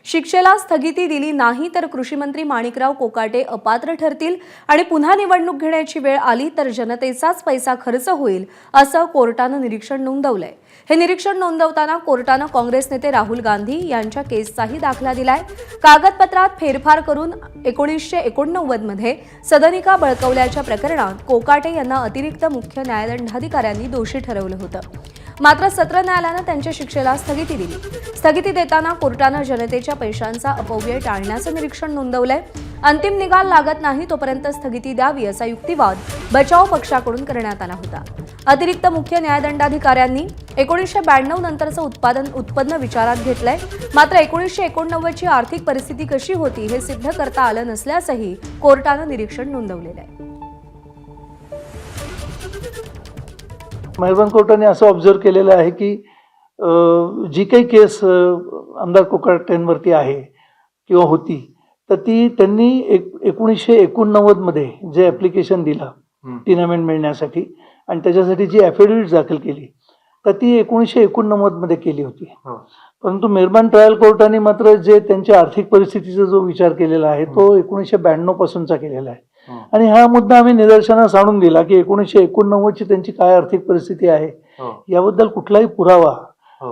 शिक्षेला स्थगिती दिली नाही तर कृषीमंत्री माणिकराव कोकाटे अपात्र ठरतील आणि पुन्हा निवडणूक घेण्याची वेळ आली तर जनतेचाच पैसा खर्च होईल असं कोर्टानं निरीक्षण नोंदवलंय। हे निरीक्षण नोंदवताना कोर्टानं काँग्रेस नेते राहुल गांधी यांच्या केसचाही दाखला दिलाय। कागदपत्रात फेरफार करून 1989 मध्ये सदनिका बळकावल्याच्या प्रकरणात कोकाटे यांना अतिरिक्त मुख्य न्यायदंडाधिकाऱ्यांनी दोषी ठरवलं होतं। मात्र सत्र न्यायालयानं त्यांच्या शिक्षेला स्थगिती दिली। स्थगिती देताना कोर्टानं जनतेच्या पैशांचा अपव्यय टाळण्याचं निरीक्षण नोंदवलंय। अंतिम निकाल लागत नाही तोपर्यंत स्थगिती द्यावी असा युक्तिवाद बचाव पक्षाकडून करण्यात आला होता। अतिरिक्त मुख्य न्यायदंडाधिकाऱ्यांनी 1992 नंतरचं उत्पन्न विचारात घेतलंय। मात्र 1989 ची आर्थिक परिस्थिती कशी होती हे सिद्ध करता आलं नसल्याचंही कोर्टानं निरीक्षण नोंदवलेलं आहे। मेहरबान कोर्टाने असं ऑब्झर्व केलेलं आहे की जी काही केस आमदार कोकाटेंवरती आहे किंवा होती तर ती त्यांनी 1989 मध्ये जे ॲप्लिकेशन दिलं 3 अमेंड मिळण्यासाठी आणि त्याच्यासाठी जी ॲफिडेव्हिट दाखल केली तर ती 1989 मध्ये केली होती। परंतु मेहरबान ट्रायल कोर्टाने मात्र जे त्यांच्या आर्थिक परिस्थितीचा जो विचार केलेला आहे तो 1992 पासूनचा केलेला आहे आणि हा मुद्दा आम्ही निदर्शनास आणून दिला की 1989 ची त्यांची काय आर्थिक परिस्थिती आहे याबद्दल कुठलाही पुरावा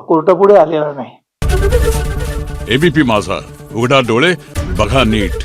कोर्टापुढे आलेला नाही। एबीपी माझा, उघडा डोळे बघा नीट।